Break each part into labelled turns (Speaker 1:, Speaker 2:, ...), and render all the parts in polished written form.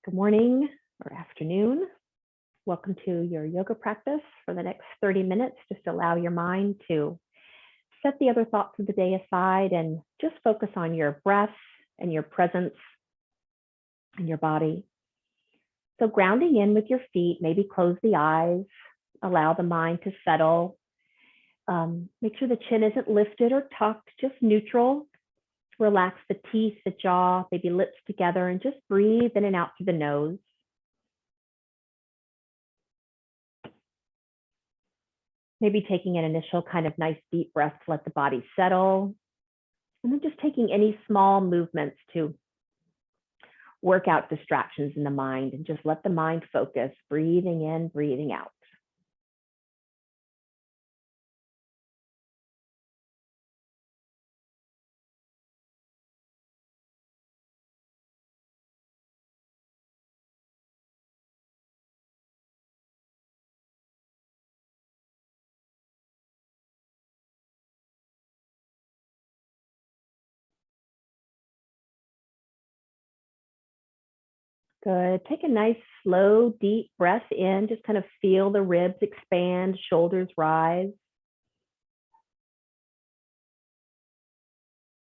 Speaker 1: Good morning or afternoon. Welcome to your yoga practice for the next 30 minutes. Just allow your mind to set the other thoughts of the day aside and just focus on your breath and your presence in your body. So grounding in with your feet, maybe close the eyes, allow the mind to settle. Make sure the chin isn't lifted or tucked, just neutral. Relax the teeth, the jaw, maybe lips together, and just breathe in and out through the nose. Maybe taking an initial kind of nice deep breath to let the body settle. And then just taking any small movements to work out distractions in the mind and just let the mind focus, breathing in, breathing out. Good. Take a nice, slow, deep breath in. Just kind of feel the ribs expand, shoulders rise.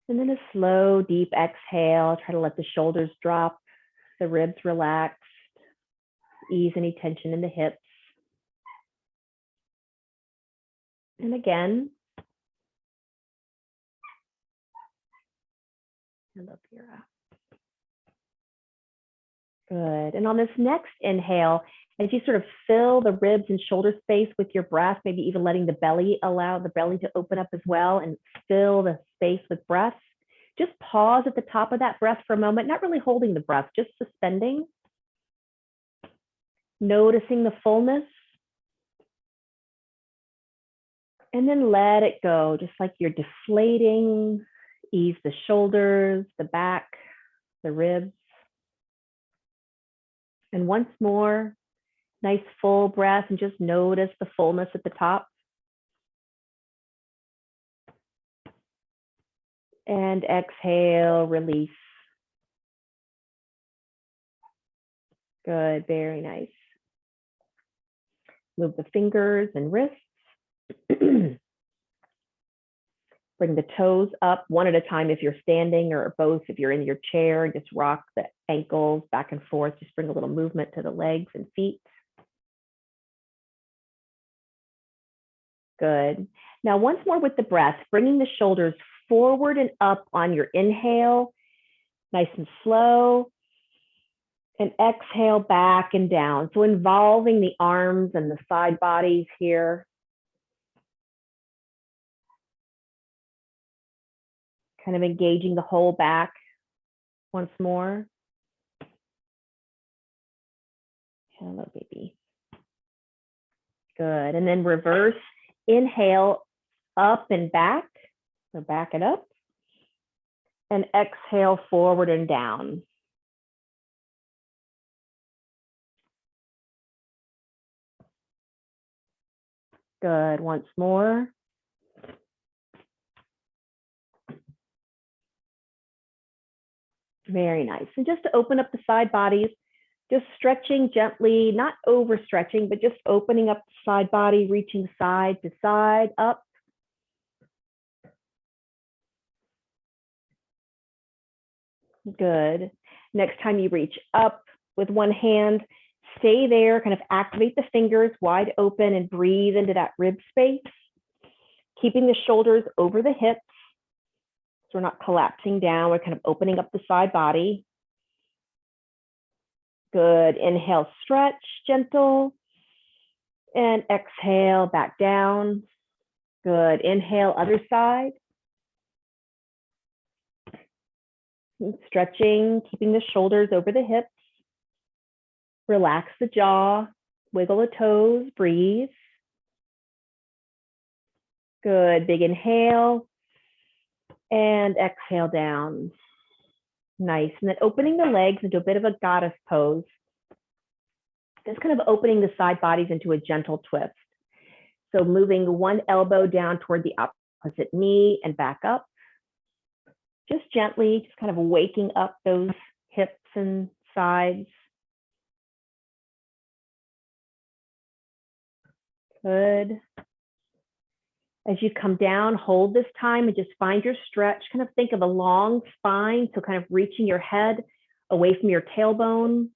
Speaker 1: And then a slow, deep exhale. Try to let the shoulders drop, the ribs relax, ease any tension in the hips. And again. And up here. Good. And on this next inhale, as you sort of fill the ribs and shoulder space with your breath, maybe even letting the belly, allow the belly to open up as well and fill the space with breath. Just pause at the top of that breath for a moment, not really holding the breath, just suspending. Noticing the fullness. And then let it go, just like you're deflating. Ease the shoulders, the back, the ribs. And once more, nice full breath and just notice the fullness at the top. And exhale, release. Good, very nice. Move the fingers and wrists. Bring the toes up one at a time if you're standing, or both if you're in your chair, and just rock the ankles back and forth. Just bring a little movement to the legs and feet. Good. Now, once more with the breath, bringing the shoulders forward and up on your inhale, nice and slow. And exhale back and down. So involving the arms and the side bodies here. Kind of engaging the whole back once more. Hello, baby. Good. And then reverse. Inhale up and back. So back it up. And exhale forward and down. Good. Once more. Very nice. And just to open up the side bodies, just stretching gently, not overstretching, but just opening up the side body, reaching side to side, up. Good. Next time you reach up with one hand, stay there, kind of activate the fingers wide open and breathe into that rib space, keeping the shoulders over the hips. So we're not collapsing down, we're kind of opening up the side body. Good. Inhale, stretch, gentle. And exhale, back down. Good. Inhale, other side. Stretching, keeping the shoulders over the hips. Relax the jaw, wiggle the toes, breathe. Good. Big inhale. And exhale down. Nice. And then opening the legs into a bit of a goddess pose. Just kind of opening the side bodies into a gentle twist. So moving one elbow down toward the opposite knee and back up. Just gently, just kind of waking up those hips and sides. Good. As you come down, hold this time and just find your stretch. Kind of think of a long spine, so kind of reaching your head away from your tailbone,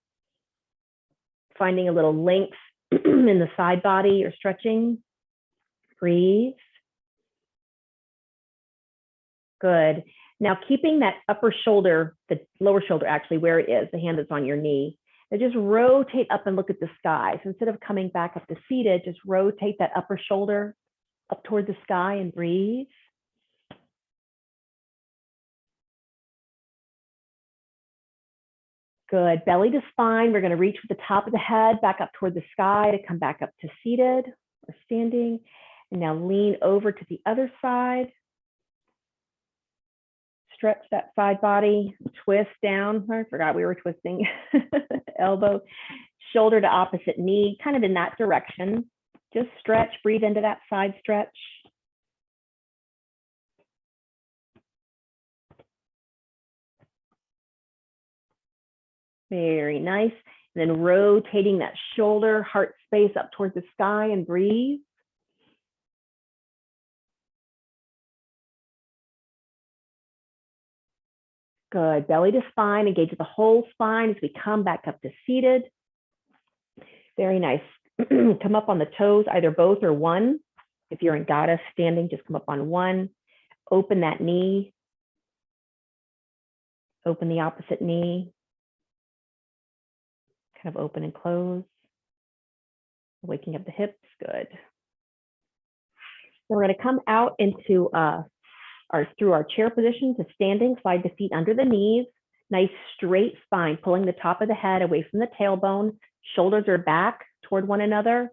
Speaker 1: finding a little length in the side body you're stretching. Breathe. Good. Now keeping that upper shoulder, the lower shoulder actually where it is, the hand that's on your knee, and just rotate up and look at the sky. So instead of coming back up to seated, just rotate that upper shoulder up toward the sky and breathe. Good. Belly to spine. We're going to reach with the top of the head back up toward the sky to come back up to seated or standing. And now lean over to the other side. Stretch that side body, twist down. I forgot we were twisting. Elbow, shoulder to opposite knee, kind of in that direction. Just stretch, breathe into that side stretch. Very nice. And then rotating that shoulder, heart space up towards the sky and breathe. Good. Belly to spine, engage the whole spine as we come back up to seated. Very nice. Come up on the toes, either both or one. If you're in goddess standing, just come up on one. Open that knee. Open the opposite knee. Kind of open and close. Waking up the hips. Good. So we're going to come out into through our chair position to standing, slide the feet under the knees, nice straight spine, pulling the top of the head away from the tailbone, shoulders are back toward one another,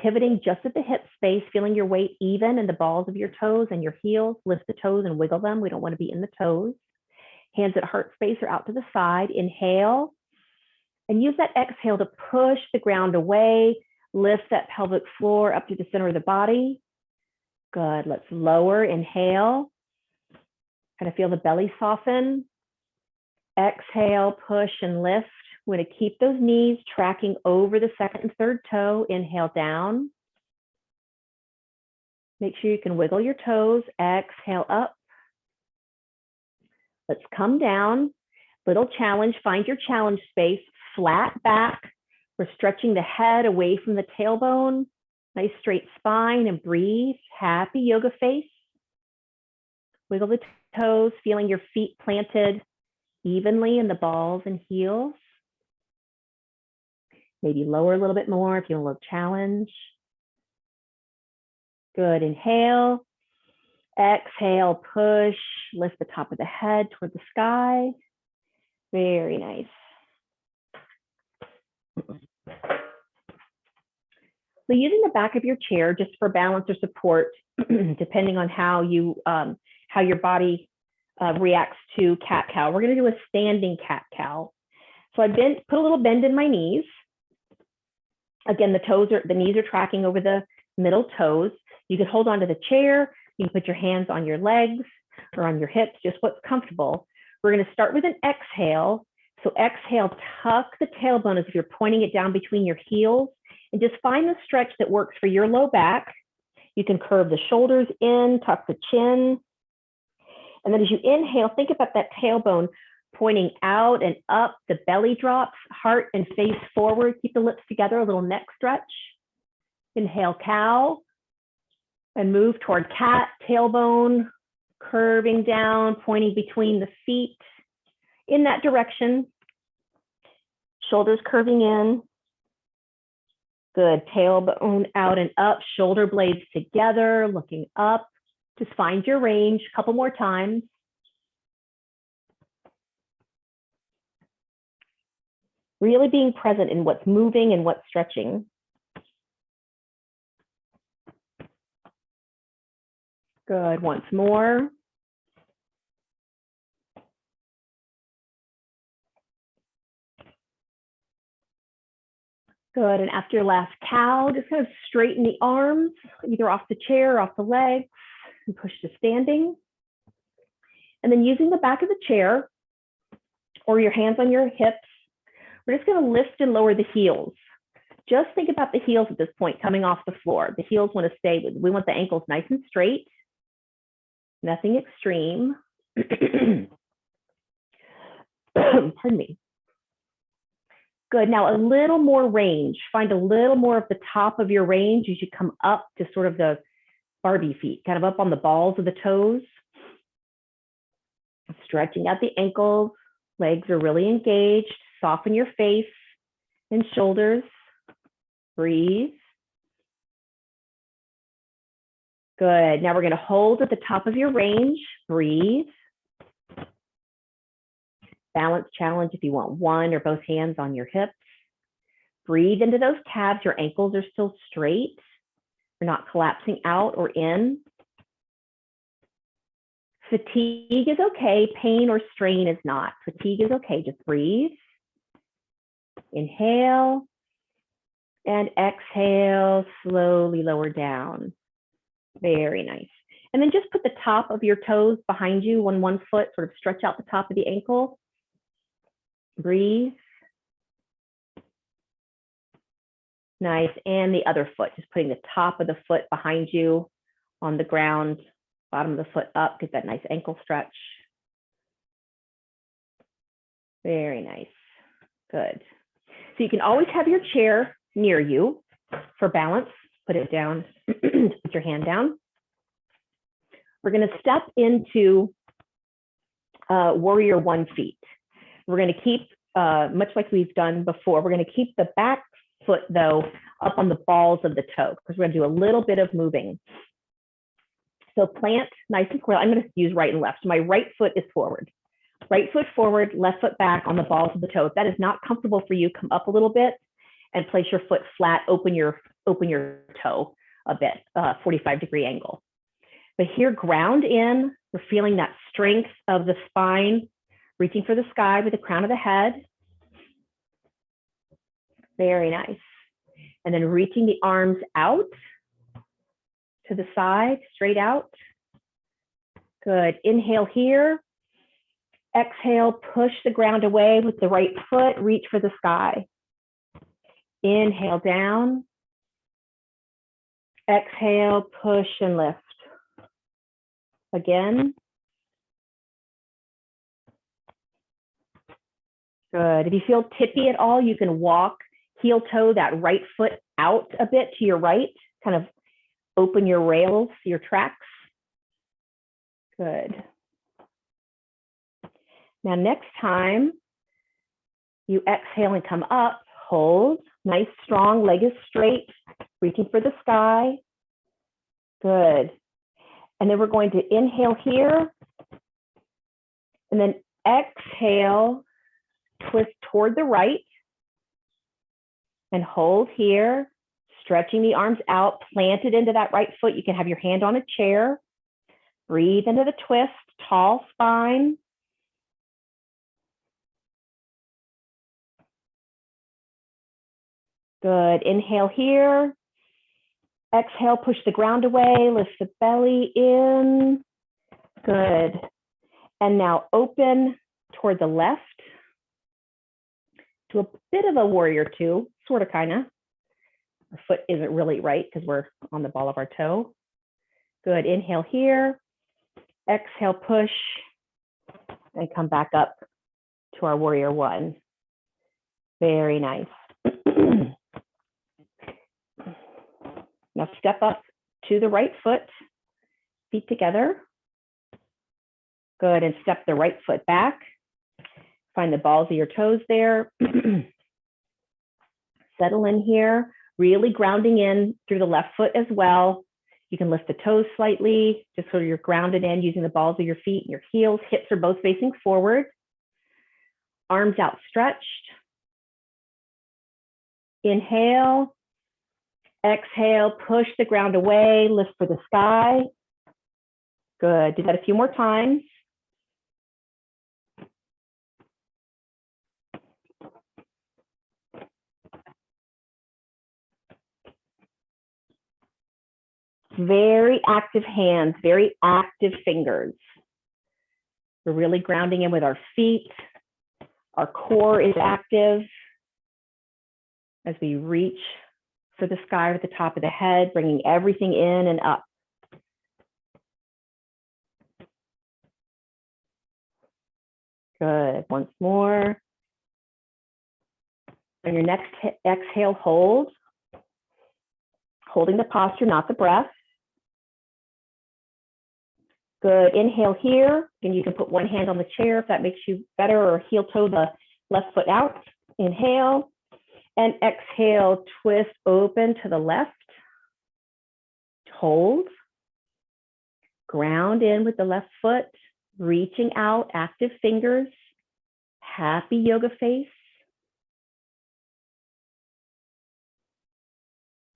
Speaker 1: pivoting just at the hip space, feeling your weight even in the balls of your toes and your heels, lift the toes and wiggle them. We don't want to be in the toes. Hands at heart space or out to the side. Inhale, and use that exhale to push the ground away, lift that pelvic floor up to the center of the body. Good, let's lower, inhale. Kind of feel the belly soften. Exhale, push and lift. We're going to keep those knees tracking over the second and third toe. Inhale down. Make sure you can wiggle your toes. Exhale up. Let's come down. Little challenge. Find your challenge space. Flat back. We're stretching the head away from the tailbone. Nice straight spine and breathe. Happy yoga face. Wiggle the toes, feeling your feet planted evenly in the balls and heels. Maybe lower a little bit more if you want a little challenge. Good, inhale. Exhale, push, lift the top of the head toward the sky. Very nice. So using the back of your chair just for balance or support, depending on how your body reacts to cat-cow. We're going to do a standing cat-cow. So I put a little bend in my knees. Again, the knees are tracking over the middle toes. You can hold onto the chair. You can put your hands on your legs or on your hips, just what's comfortable. We're going to start with an exhale. So exhale, tuck the tailbone as if you're pointing it down between your heels, and just find the stretch that works for your low back. You can curve the shoulders in, tuck the chin. And then as you inhale, think about that tailbone pointing out and up, the belly drops, heart and face forward. Keep the lips together, a little neck stretch. Inhale, cow, and move toward cat, tailbone, curving down, pointing between the feet in that direction. Shoulders curving in. Good, tailbone out and up, shoulder blades together, looking up. Just find your range, a couple more times. Really being present in what's moving and what's stretching. Good, once more. Good, and after your last cow, just kind of straighten the arms, either off the chair or off the legs, and push to standing. And then using the back of the chair or your hands on your hips, we're just going to lift and lower the heels. Just think about the heels at this point coming off the floor. The heels want to stay, we want the ankles nice and straight, nothing extreme. Pardon me. Good, now a little more range. Find a little more of the top of your range as you come up to sort of the Barbie feet, kind of up on the balls of the toes. Stretching out the ankles, legs are really engaged. Soften your face and shoulders. Breathe. Good. Now we're going to hold at the top of your range. Breathe. Balance challenge if you want one or both hands on your hips. Breathe into those calves. Your ankles are still straight. You're not collapsing out or in. Fatigue is okay. Pain or strain is not. Fatigue is okay. Just breathe. Inhale. And exhale, slowly lower down. Very nice. And then just put the top of your toes behind you on one foot, sort of stretch out the top of the ankle. Breathe. Nice. And the other foot, just putting the top of the foot behind you on the ground, bottom of the foot up, get that nice ankle stretch. Very nice. Good. So you can always have your chair near you for balance. Put it down, put your hand down. We're going to step into warrior one feet. We're going to keep, much like we've done before, we're going to keep the back foot though up on the balls of the toe because we're going to do a little bit of moving. So plant nice and square. I'm going to use right and left. So my right foot is forward. Right foot forward, left foot back on the balls of the toe. If that is not comfortable for you, come up a little bit and place your foot flat, open your toe a bit, 45-degree angle. But here, ground in, we're feeling that strength of the spine, reaching for the sky with the crown of the head. Very nice. And then reaching the arms out to the side, straight out. Good, inhale here. Exhale, push the ground away with the right foot, reach for the sky. Inhale down. Exhale, push and lift. Again. Good. If you feel tippy at all, you can walk heel toe that right foot out a bit to your right, kind of open your rails, your tracks. Good. Now next time you exhale and come up, hold. Nice, strong, leg is straight, reaching for the sky. Good. And then we're going to inhale here. And then exhale, twist toward the right. And hold here, stretching the arms out, planted into that right foot. You can have your hand on a chair. Breathe into the twist, tall spine. Good. Inhale here. Exhale, push the ground away, lift the belly in. Good. And now open toward the left to a bit of a warrior two, sort of, kind of. Our foot isn't really right because we're on the ball of our toe. Good. Inhale here. Exhale, push, and come back up to our warrior one. Very nice. Now step up to the right foot, feet together. Good, and step the right foot back. Find the balls of your toes there. Settle in here, really grounding in through the left foot as well. You can lift the toes slightly, just so you're grounded in using the balls of your feet and your heels. Hips are both facing forward. Arms outstretched. Inhale. Exhale, push the ground away, lift for the sky. Good. Do that a few more times. Very active hands, very active fingers. We're really grounding in with our feet. Our core is active. as we reach for the sky at the top of the head, bringing everything in and up. Good. Once more. On your next exhale, hold. Holding the posture, not the breath. Good. Inhale here, and you can put one hand on the chair if that makes you better, or heel toe the left foot out. Inhale, and exhale, twist open to the left. Hold. Ground in with the left foot, reaching out, active fingers, happy yoga face.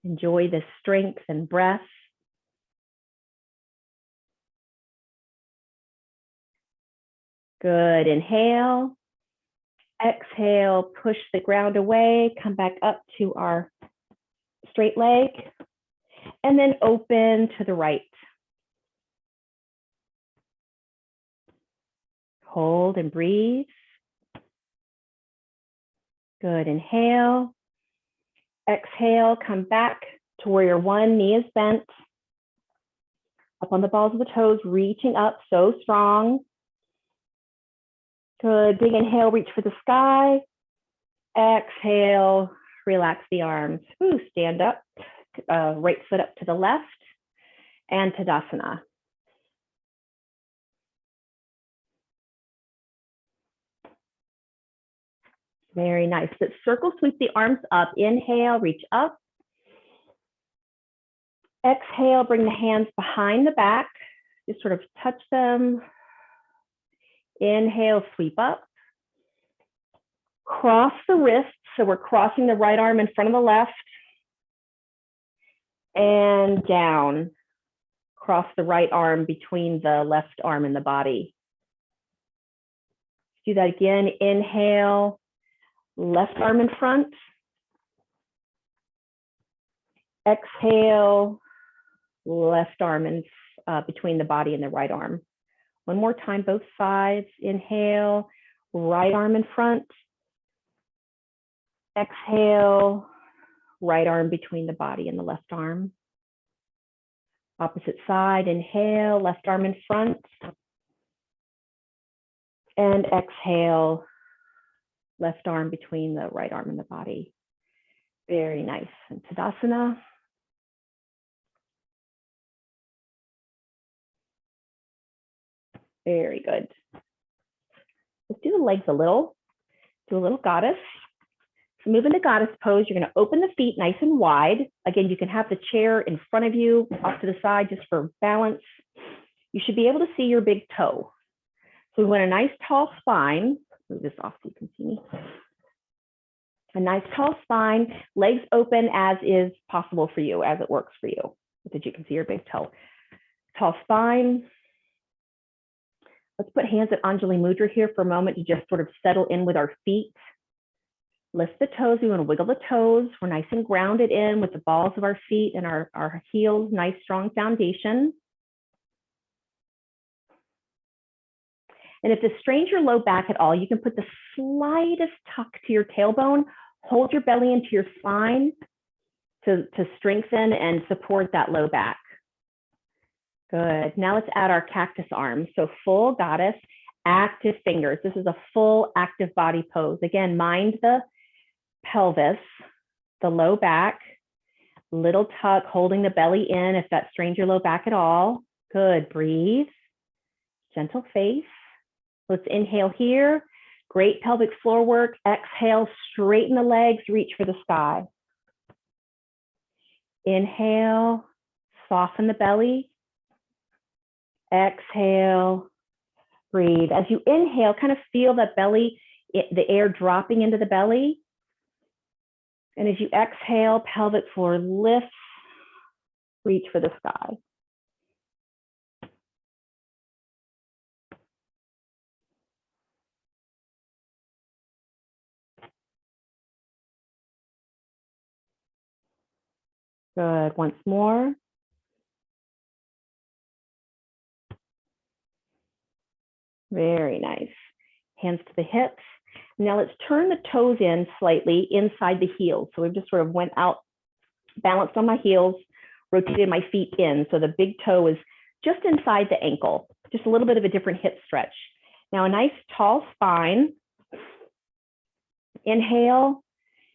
Speaker 1: Enjoy the strength and breath. Good. Inhale. Exhale, push the ground away, come back up to our straight leg, and then open to the right. Hold and breathe. Good. Inhale. Exhale, come back to where your one knee is bent. Up on the balls of the toes, reaching up, so strong. Good. Big inhale, reach for the sky. Exhale, relax the arms. Ooh, stand up, right foot up to the left, and Tadasana. Very nice. Let's circle sweep the arms up. Inhale, reach up. Exhale, bring the hands behind the back. Just sort of touch them. Inhale, sweep up. Cross the wrists. So we're crossing the right arm in front of the left. And down. Cross the right arm between the left arm and the body. Do that again. Inhale, left arm in front. Exhale, left arm in between the body and the right arm. One more time, both sides. Inhale, right arm in front. Exhale, right arm between the body and the left arm. Opposite side, inhale, left arm in front. And exhale, left arm between the right arm and the body. Very nice. And Tadasana. Very good. Let's do the legs a little. Do a little goddess. So move into goddess pose. You're going to open the feet nice and wide. Again, you can have the chair in front of you, off to the side, just for balance. You should be able to see your big toe. So we want a nice tall spine. Move this off so you can see me. A nice tall spine, legs open as is possible for you, as it works for you, so that you can see your big toe. Tall spine. Let's put hands at Anjali Mudra here for a moment to just sort of settle in with our feet. Lift the toes. We want to wiggle the toes. We're nice and grounded in with the balls of our feet and our heels, nice strong foundation. And if this strains your low back at all, you can put the slightest tuck to your tailbone. Hold your belly into your spine to strengthen and support that low back. Good. Now let's add our cactus arms. So full goddess, active fingers. This is a full active body pose. Again, mind the pelvis, the low back, little tuck, holding the belly in if that strains your low back at all. Good. Breathe. Gentle face. Let's inhale here. Great pelvic floor work. Exhale, straighten the legs, reach for the sky. Inhale, soften the belly. Exhale, breathe. As you inhale, kind of feel that belly, the air dropping into the belly. And as you exhale, pelvic floor lifts, reach for the sky. Good. Once more. Very nice. Hands to the hips. Now let's turn the toes in slightly inside the heels. So we've just sort of went out, balanced on my heels, rotated my feet in. So the big toe is just inside the ankle, just a little bit of a different hip stretch. Now a nice tall spine. Inhale.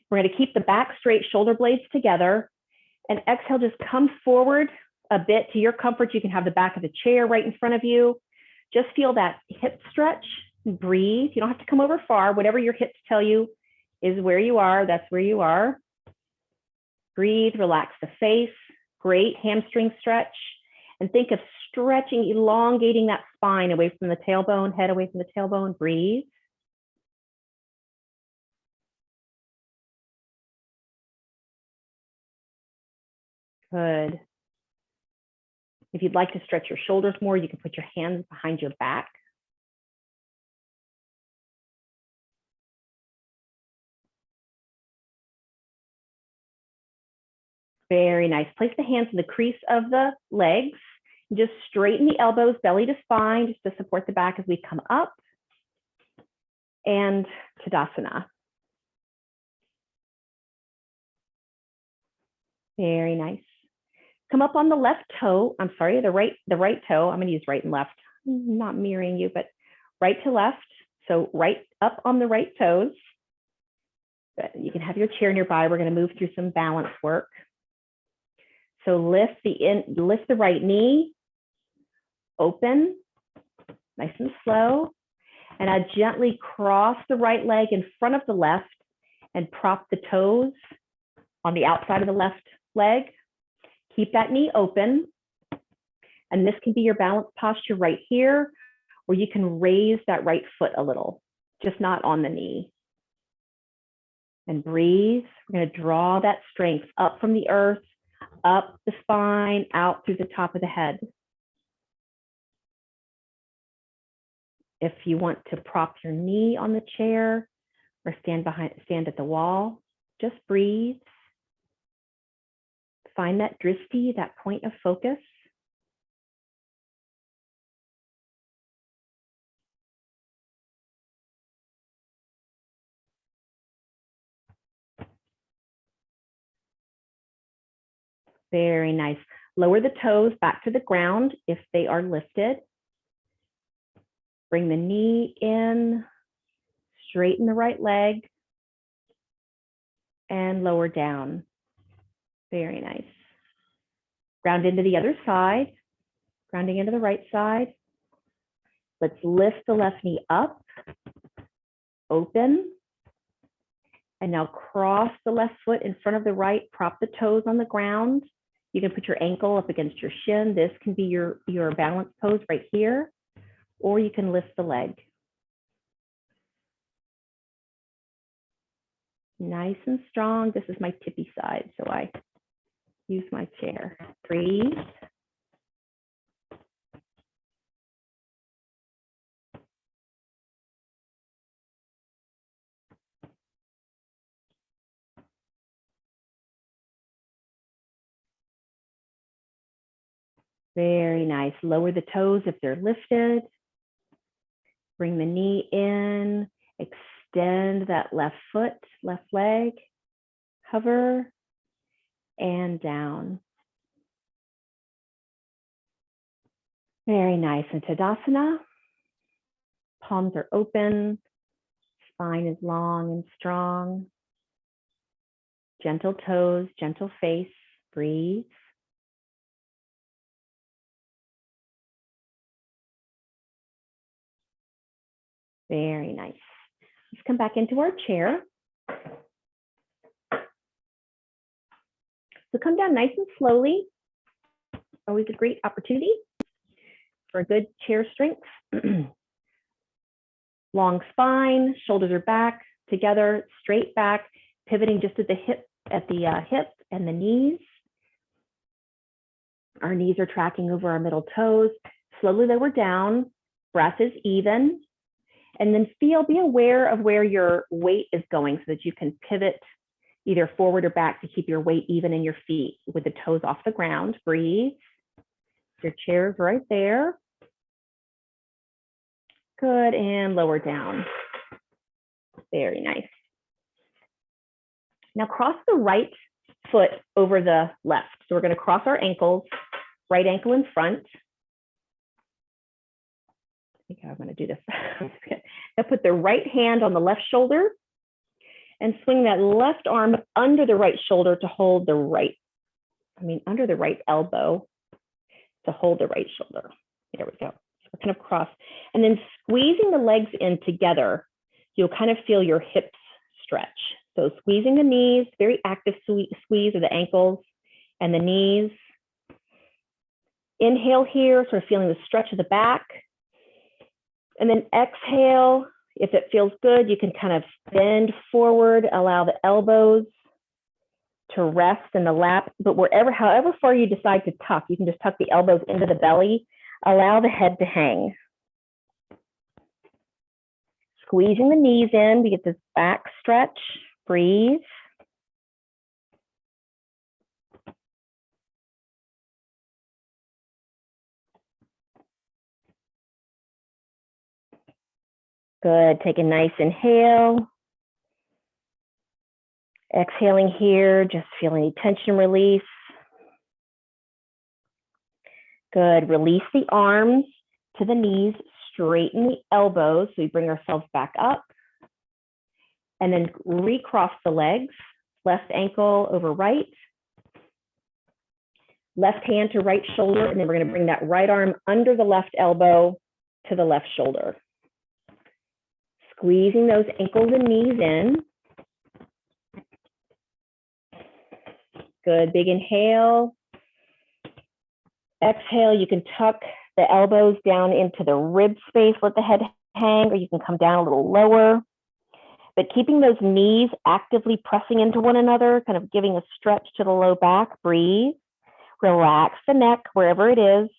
Speaker 1: We're going to keep the back straight, shoulder blades together. And exhale, just come forward a bit to your comfort. You can have the back of the chair right in front of you. Just feel that hip stretch. Breathe. You don't have to come over far. Whatever your hips tell you is where you are, that's where you are. Breathe, relax the face. Great hamstring stretch. And think of stretching, elongating that spine away from the tailbone, head away from the tailbone. Breathe. Good. If you'd like to stretch your shoulders more, you can put your hands behind your back. Very nice. Place the hands in the crease of the legs. Just straighten the elbows, belly to spine, just to support the back as we come up. And Tadasana. Very nice. Come up on the left toe. I'm sorry, the right toe. I'm going to use right and left. I'm not mirroring you, but right to left. So right up on the right toes. You can have your chair nearby. We're going to move through some balance work. So lift the right knee, open, nice and slow. And I gently cross the right leg in front of the left and prop the toes on the outside of the left leg. Keep that knee open. And this can be your balance posture right here, or you can raise that right foot a little, just not on the knee. And breathe. We're going to draw that strength up from the earth, up the spine, out through the top of the head. If you want to prop your knee on the chair or stand at the wall, just breathe. Find that drishti, that point of focus. Very nice. Lower the toes back to the ground if they are lifted. Bring the knee in, straighten the right leg, and lower down. Very nice. Ground into the other side, grounding into the right side. Let's lift the left knee up, open, and now cross the left foot in front of the right, prop the toes on the ground. You can put your ankle up against your shin. This can be your balance pose right here, or you can lift the leg. Nice and strong. This is my tippy side, so I use my chair. Breathe. Very nice. Lower the toes if they're lifted. Bring the knee in. Extend that left foot, left leg. Hover and down. Very nice. And Tadasana. Palms are open. Spine is long and strong. Gentle toes, gentle face. Breathe. Very nice. Let's come back into our chair. So come down nice and slowly. Always a great opportunity for a good chair strength. Long spine, shoulders are back together, straight back, pivoting just at the hip and the knees. Our knees are tracking over our middle toes. Slowly lower down. Breath is even. And then be aware of where your weight is going so that you can pivot either forward or back to keep your weight even in your feet with the toes off the ground. Breathe. Your chair is right there. Good, and lower down. Very nice. Now cross the right foot over the left. So we're going to cross our ankles, right ankle in front. I think I'm going to do this. Now put the right hand on the left shoulder and swing that left arm under the right shoulder to hold the under the right elbow to hold the right shoulder. There we go. So we're kind of cross. And then squeezing the legs in together, you'll kind of feel your hips stretch. So squeezing the knees, very active squeeze of the ankles and the knees. Inhale here, sort of feeling the stretch of the back. And then exhale. If it feels good, you can kind of bend forward, allow the elbows to rest in the lap, but however far you decide to tuck, you can just tuck the elbows into the belly, allow the head to hang. Squeezing the knees in to get this back stretch, breathe. Good, take a nice inhale. Exhaling here, just feeling any tension release. Good, release the arms to the knees, straighten the elbows, so we bring ourselves back up. And then recross the legs, left ankle over right, left hand to right shoulder, and then we're going to bring that right arm under the left elbow to the left shoulder. Squeezing those ankles and knees in. Good, big inhale. Exhale, you can tuck the elbows down into the rib space, let the head hang, or you can come down a little lower. But keeping those knees actively pressing into one another, kind of giving a stretch to the low back, breathe. Relax the neck wherever it is.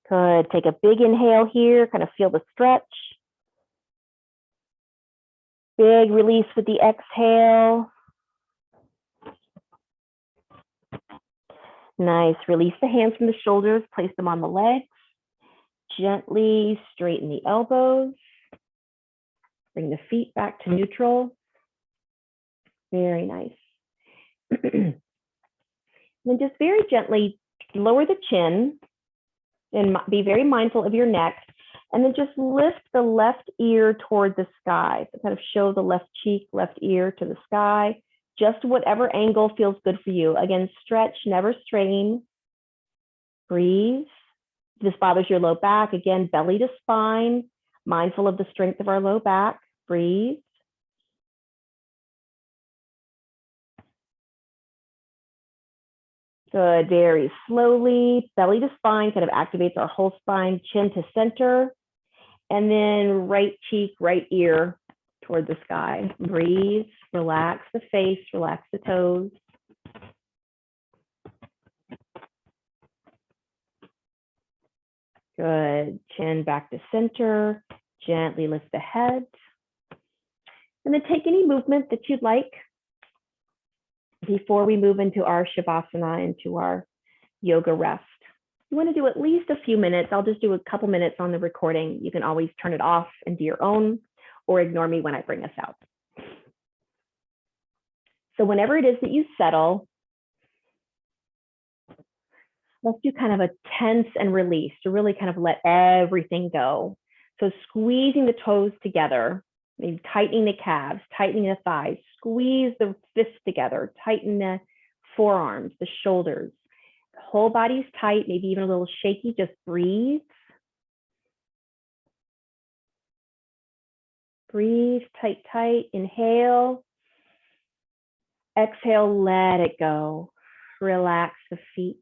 Speaker 1: Good, take a big inhale here, kind of feel the stretch. Big release with the exhale. Nice, release the hands from the shoulders, place them on the legs. Gently straighten the elbows. Bring the feet back to neutral. Very nice. Then just very gently lower the chin and be very mindful of your neck. And then just lift the left ear toward the sky. So kind of show the left cheek, left ear to the sky. Just whatever angle feels good for you. Again, stretch, never strain. Breathe. If this bothers your low back, again, belly to spine. Mindful of the strength of our low back. Breathe. Good, very slowly. Belly to spine kind of activates our whole spine, chin to center. And then right cheek, right ear toward the sky. Breathe, relax the face, relax the toes. Good, chin back to center. Gently lift the head. And then take any movement that you'd like before we move into our Shavasana, into our yoga rest. You want to do at least a few minutes. I'll just do a couple minutes on the recording. You can always turn it off and do your own, or ignore me when I bring us out. So whenever it is that you settle, let's do kind of a tense and release to really kind of let everything go. So squeezing the toes together, maybe tightening the calves, tightening the thighs, squeeze the fists together, tighten the forearms, the shoulders. The whole body's tight, maybe even a little shaky, just breathe. Breathe, tight, tight, inhale. Exhale, let it go. Relax the feet.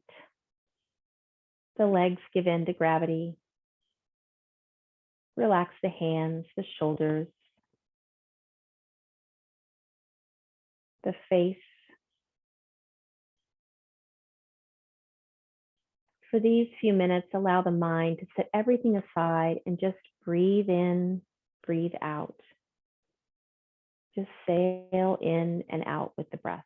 Speaker 1: The legs give in to gravity. Relax the hands, the shoulders, the face. For these few minutes, allow the mind to set everything aside and just breathe in, breathe out. Just sail in and out with the breath.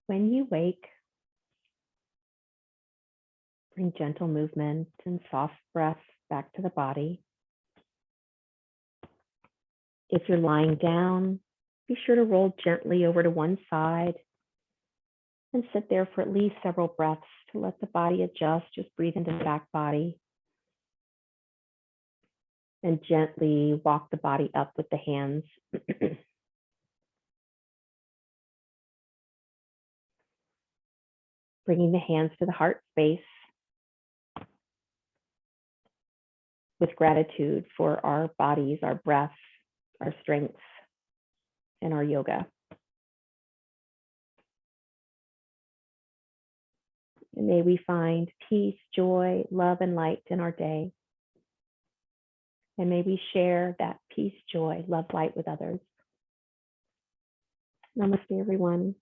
Speaker 1: When you wake, bring gentle movement and soft breaths back to the body. If you're lying down, be sure to roll gently over to one side and sit there for at least several breaths to let the body adjust. Just breathe into the back body and gently walk the body up with the hands. Bringing the hands to the heart space with gratitude for our bodies, our breath, our strengths, and our yoga. And may we find peace, joy, love, and light in our day. And may we share that peace, joy, love, light with others. Namaste, everyone.